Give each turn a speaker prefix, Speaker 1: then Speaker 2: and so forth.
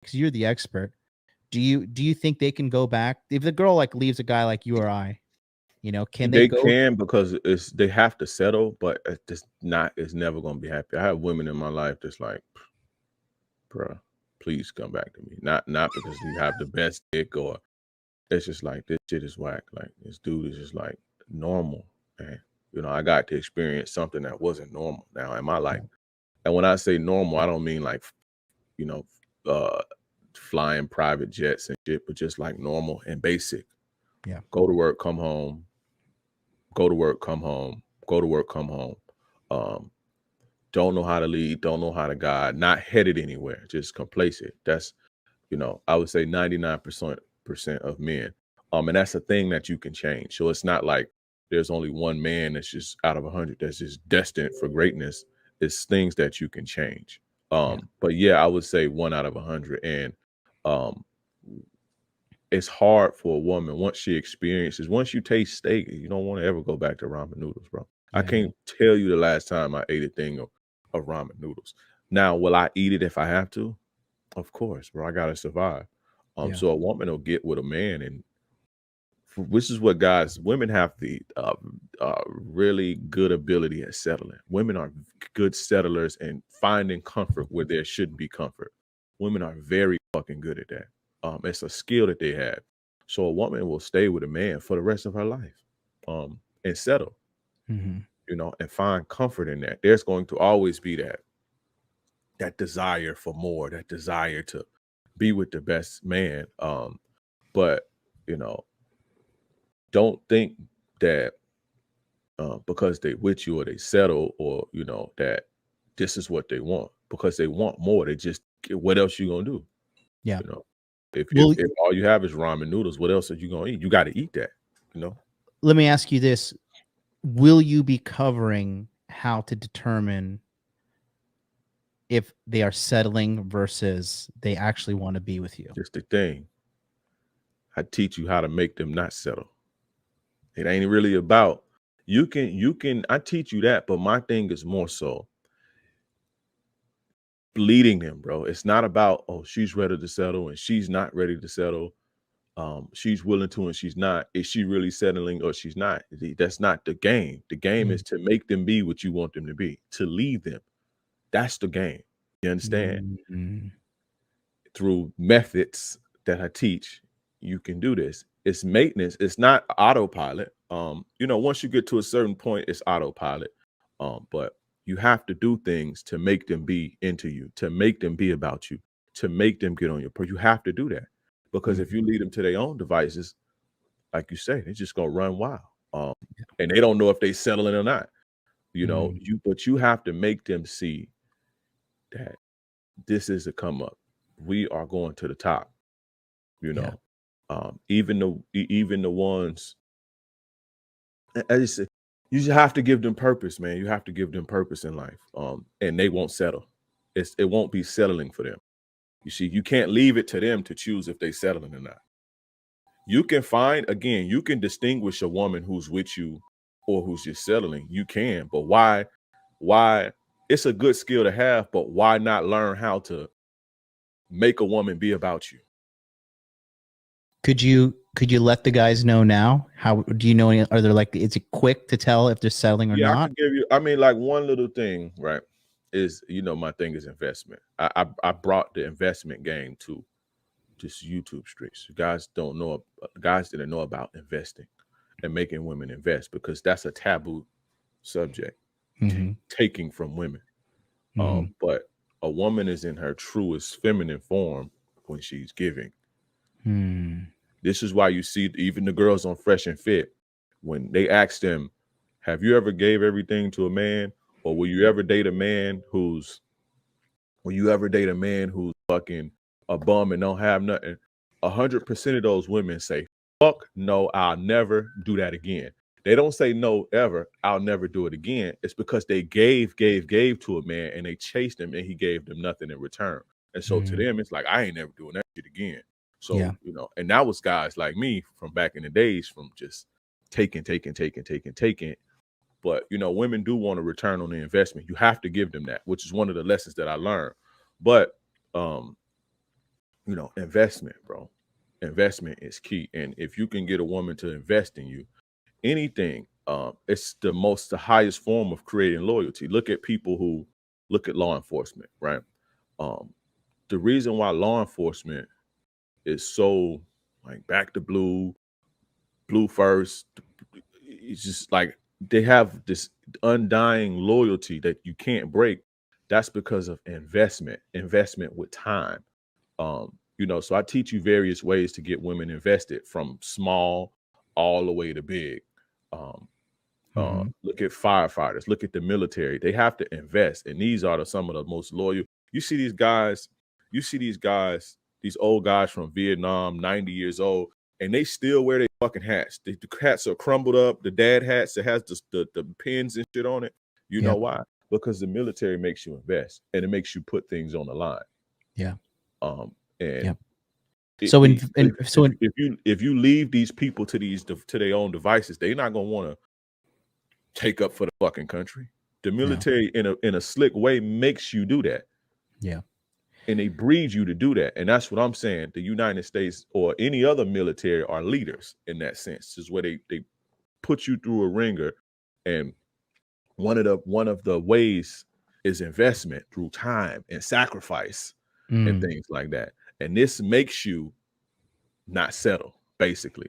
Speaker 1: because you're the expert. Do you think they can go back if the girl like leaves a guy like you or I? Can they
Speaker 2: They
Speaker 1: go?
Speaker 2: can, because they have to settle, but it's never gonna be happy. I have women in my life that's like, bruh, please come back to me. Not because you have the best dick, or it's just like this shit is whack. Like this dude is just like normal. And I got to experience something that wasn't normal now in my life. And when I say normal, I don't mean like, you know, uh flying private jets and shit, but just like normal and basic.
Speaker 1: Yeah.
Speaker 2: Go to work, come home, go to work, come home, go to work, come home. Um, don't know how to lead, don't know how to guide, not headed anywhere, just complacent. That's, I would say 99% of men. And that's a thing that you can change. So it's not like there's only one man that's just out of 100 that's just destined for greatness. It's things that you can change. But yeah, I would say 1 out of 100. And um, it's hard for a woman once you taste steak, you don't want to ever go back to ramen noodles, bro. I can't tell you the last time I ate a thing of ramen noodles. Now, will I eat it if I have to? Of course, bro. I gotta survive. So a woman will get with a man, and which is what women have the really good ability at settling. Women are good settlers and finding comfort where there shouldn't be comfort. Women are very fucking good at that. It's a skill that they have. So a woman will stay with a man for the rest of her life, and settle,
Speaker 1: Mhm.
Speaker 2: and find comfort in that. There's going to always be that desire for more, that desire to be with the best man. But you know, don't think that because they with you or they settle, or that this is what they want, because they want more. They just, what else you gonna do?
Speaker 1: Yeah.
Speaker 2: You know, if
Speaker 1: Well,
Speaker 2: all you have is ramen noodles, what else are you gonna eat? You got to eat that. You know.
Speaker 1: let me ask you this. Will you be covering how to determine if they are settling versus they actually want to be with you?
Speaker 2: Just the thing. I teach you how to make them not settle. It ain't really about you can I teach you that, but my thing is more so leading them, bro. It's not about, oh, she's ready to settle and she's not ready to settle. She's willing to and she's not. Is she really settling or she's not? That's not the game. The game is to make them be what you want them to be, to lead them. That's the game. You understand?
Speaker 1: Mm-hmm.
Speaker 2: Through methods that I teach, you can do this. It's maintenance. It's not autopilot. Once you get to a certain point, it's autopilot. But you have to do things to make them be into you, to make them be about you, to make them get on your. You have to do that, because if you lead them to their own devices, like you say, they're just gonna run wild. And they don't know if they settling or not. But you have to make them see that this is a come up. We are going to the top. Even the ones, I just say, you just have to give them purpose, man. You have to give them purpose in life. And they won't settle. It won't be settling for them. You see, you can't leave it to them to choose if they settling or not. You can distinguish a woman who's with you or who's just settling. You can, but why it's a good skill to have, but why not learn how to make a woman be about you?
Speaker 1: Could you let the guys know now? How do you know? Are there like, is it quick to tell if they're settling or
Speaker 2: Yeah, I
Speaker 1: not?
Speaker 2: could give you. I mean, like one little thing, right? Is my thing is investment. I brought the investment game to just YouTube streets. Guys didn't know about investing and making women invest, because that's a taboo subject, taking from women. But a woman is in her truest feminine form when she's giving. This is why you see even the girls on Fresh and Fit, when they ask them, have you ever gave everything to a man? Or will you ever date a man who's fucking a bum and don't have nothing? 100% of those women say, fuck no, I'll never do that again. They don't say no ever, I'll never do it again. It's because they gave to a man and they chased him and he gave them nothing in return. And so to them, it's like, I ain't never doing that shit again. So, and that was guys like me from back in the days, from just taking. But, women do want a return on the investment. You have to give them that, which is one of the lessons that I learned. But investment, bro. Investment is key. And if you can get a woman to invest in you, anything, it's the highest form of creating loyalty. Look at law enforcement, right? Um, the reason why law enforcement is so like back to blue first, it's just like they have this undying loyalty that you can't break. That's because of investment with time. So I teach you various ways to get women invested, from small all the way to big. Um, Look at firefighters, look at the military. They have to invest, and these are some of the most loyal. You see these guys, these old guys from Vietnam, 90 years old, and they still wear their fucking hats. The hats are crumbled up, the dad hats that has the pins and shit on it. You know
Speaker 1: Yep.
Speaker 2: why? Because the military makes you invest, and it makes you put things on the line.
Speaker 1: Yeah.
Speaker 2: And
Speaker 1: Yep.
Speaker 2: it-
Speaker 1: So
Speaker 2: the-
Speaker 1: in so in
Speaker 2: if you leave these people to their own devices, they're not gonna want to take up for the fucking country. The military, in a slick way, makes you do that.
Speaker 1: Yeah.
Speaker 2: And they breed you to do that. And that's what I'm saying. The United States or any other military are leaders in that sense. Is where they put you through a ringer. And one of the ways is investment through time and sacrifice and things like that. And this makes you not settle, basically.